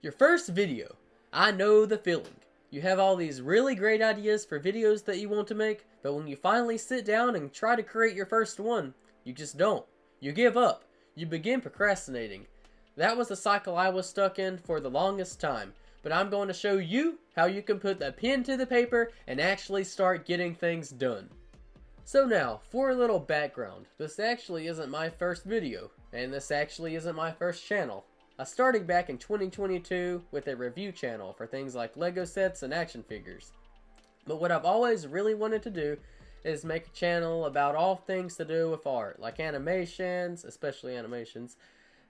Your first video. I know the feeling. You have all these really great ideas for videos that you want to make, but when you finally sit down and try to create your first one, you just don't. You give up. You begin procrastinating. That was the cycle I was stuck in for the longest time, but I'm going to show you how you can put the pen to the paper and actually start getting things done. So now, for a little background, this actually isn't my first video, and this actually isn't my first channel. I started back in 2022 with a review channel for things like Lego sets and action figures. But what I've always really wanted to do is make a channel about all things to do with art, like animations, especially animations,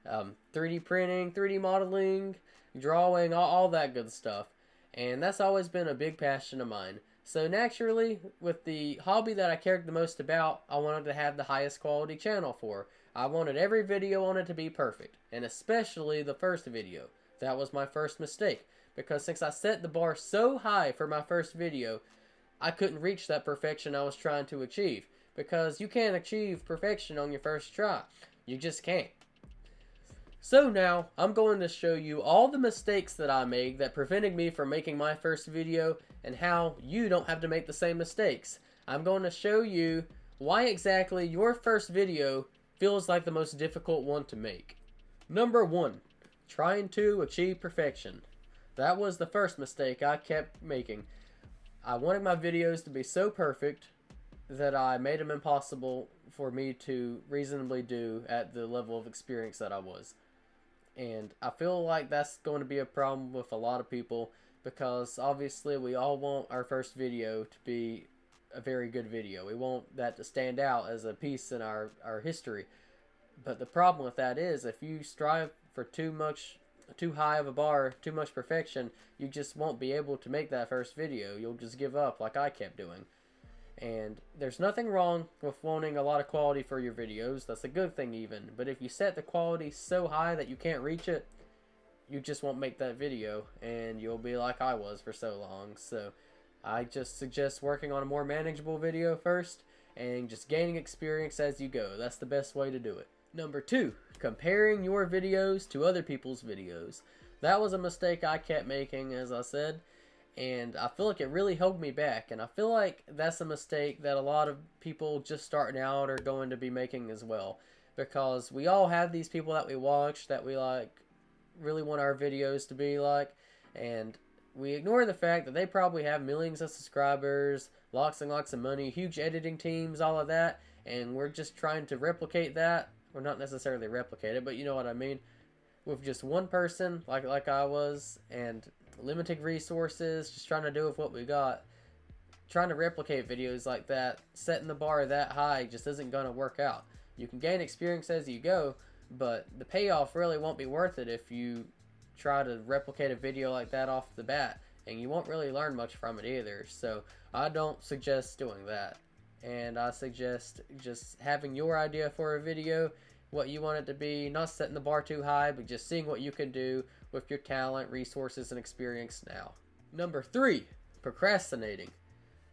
3D printing, 3D modeling, drawing, all that good stuff. And that's always been a big passion of mine. So naturally, with the hobby that I cared the most about, I wanted to have the highest quality channel for. I wanted every video on it to be perfect, and especially the first video. That was my first mistake, because since I set the bar so high for my first video, I couldn't reach that perfection I was trying to achieve, because you can't achieve perfection on your first try. You just can't. So now, I'm going to show you all the mistakes that I made that prevented me from making my first video, and how you don't have to make the same mistakes. I'm going to show you why exactly your first video feels like the most difficult one to make. Number 1, trying to achieve perfection. That was the first mistake I kept making. I wanted my videos to be so perfect that I made them impossible for me to reasonably do at the level of experience that I was. And I feel like that's going to be a problem with a lot of people, because obviously we all want our first video to be a very good video. We want that to stand out as a piece in our history. But the problem with that is, if you strive for too high of a bar, too much perfection, you just won't be able to make that first video. You'll just give up like I kept doing. And there's nothing wrong with wanting a lot of quality for your videos. That's a good thing even. But if you set the quality so high that you can't reach it, you just won't make that video, and you'll be like I was for so long. So I just suggest working on a more manageable video first and just gaining experience as you go. That's the best way to do it. Number 2, comparing your videos to other people's videos. That was a mistake I kept making, as I said, and I feel like it really held me back, and I feel like that's a mistake that a lot of people just starting out are going to be making as well, because we all have these people that we watch that we like, really want our videos to be like, and we ignore the fact that they probably have millions of subscribers, lots and lots of money, huge editing teams, all of that, and we're just trying to replicate that. Or not necessarily replicate it, but you know what I mean, with just one person like I was, and limited resources, just trying to do with what we got. Trying to replicate videos like that, setting the bar that high, just isn't going to work out. You can gain experience as you go, but the payoff really won't be worth it if you try to replicate a video like that off the bat, and you won't really learn much from it either. So I don't suggest doing that, and I suggest just having your idea for a video, what you want it to be, not setting the bar too high, but just seeing what you can do with your talent, resources, and experience now. Number 3, procrastinating.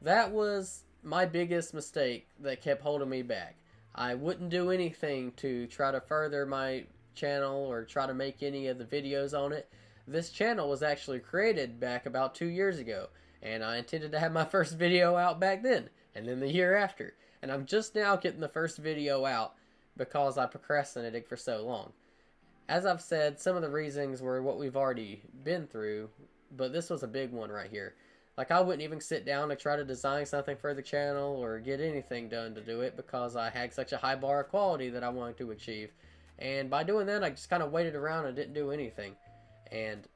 That was my biggest mistake that kept holding me back. I wouldn't do anything to try to further my channel or try to make any of the videos on it. This channel was actually created back about 2 years ago, and I intended to have my first video out back then, and then the year after. And I'm just now getting the first video out because I procrastinated for so long. As I've said, some of the reasons were what we've already been through, but this was a big one right here. Like, I wouldn't even sit down to try to design something for the channel or get anything done to do it, because I had such a high bar of quality that I wanted to achieve. And by doing that, I just kind of waited around and didn't do anything. And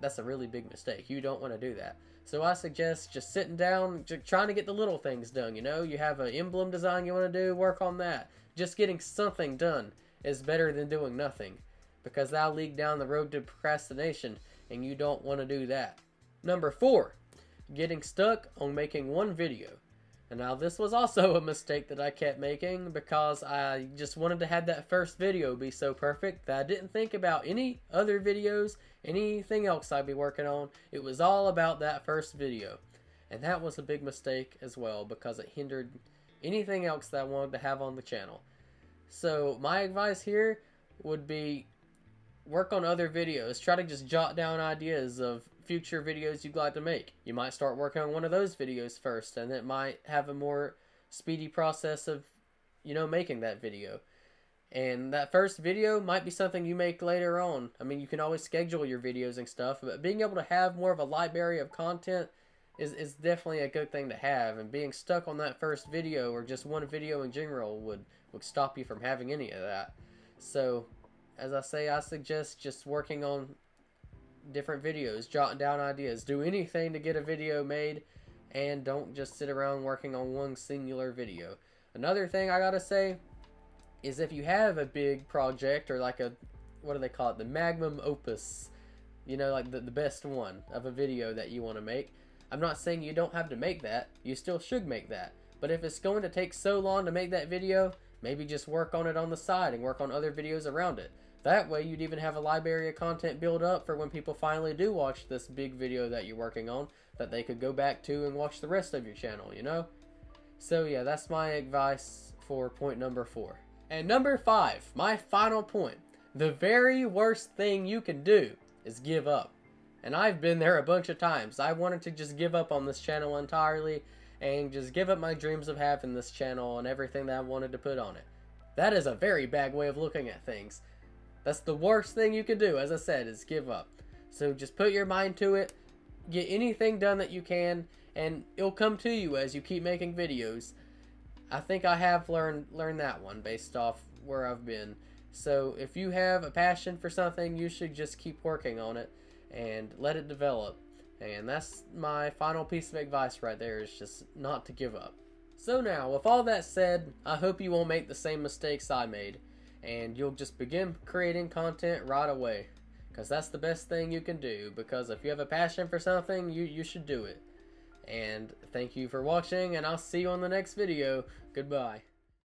that's a really big mistake. You don't want to do that. So I suggest just sitting down, just trying to get the little things done. You know, you have an emblem design you want to do, work on that. Just getting something done is better than doing nothing, because that'll lead down the road to procrastination, and you don't want to do that. Number 4, getting stuck on making one video. And now this was also a mistake that I kept making, because I just wanted to have that first video be so perfect that I didn't think about any other videos, anything else I'd be working on. It was all about that first video. And that was a big mistake as well, because it hindered anything else that I wanted to have on the channel. So my advice here would be, work on other videos. Try to just jot down ideas of future videos you'd like to make. You might start working on one of those videos first, and it might have a more speedy process of, making that video. And that first video might be something you make later on. I mean, you can always schedule your videos and stuff, but being able to have more of a library of content is definitely a good thing to have. And being stuck on that first video or just one video in general would stop you from having any of that. So, as I say, I suggest just working on different videos, jotting down ideas. Do anything to get a video made, and don't just sit around working on one singular video. Another thing I gotta say is if you have a big project, or like what do they call it, the magnum opus, like the best one of a video that you want to make, I'm not saying you don't have to make that. You still should make that. But if it's going to take so long to make that video, maybe just work on it on the side and work on other videos around it. That way you'd even have a library of content build up for when people finally do watch this big video that you're working on, that they could go back to and watch the rest of your channel, So yeah, that's my advice for point number 4. And number 5, my final point. The very worst thing you can do is give up. And I've been there a bunch of times. I wanted to just give up on this channel entirely and just give up my dreams of having this channel and everything that I wanted to put on it. That is a very bad way of looking at things. That's the worst thing you can do, as I said, is give up. So just put your mind to it, get anything done that you can, and it'll come to you as you keep making videos. I think I have learned that one based off where I've been. So if you have a passion for something, you should just keep working on it and let it develop. And that's my final piece of advice right there, is just not to give up. So now, with all that said, I hope you won't make the same mistakes I made, and you'll just begin creating content right away. Because that's the best thing you can do, because if you have a passion for something, you should do it. And thank you for watching, and I'll see you on the next video. Goodbye.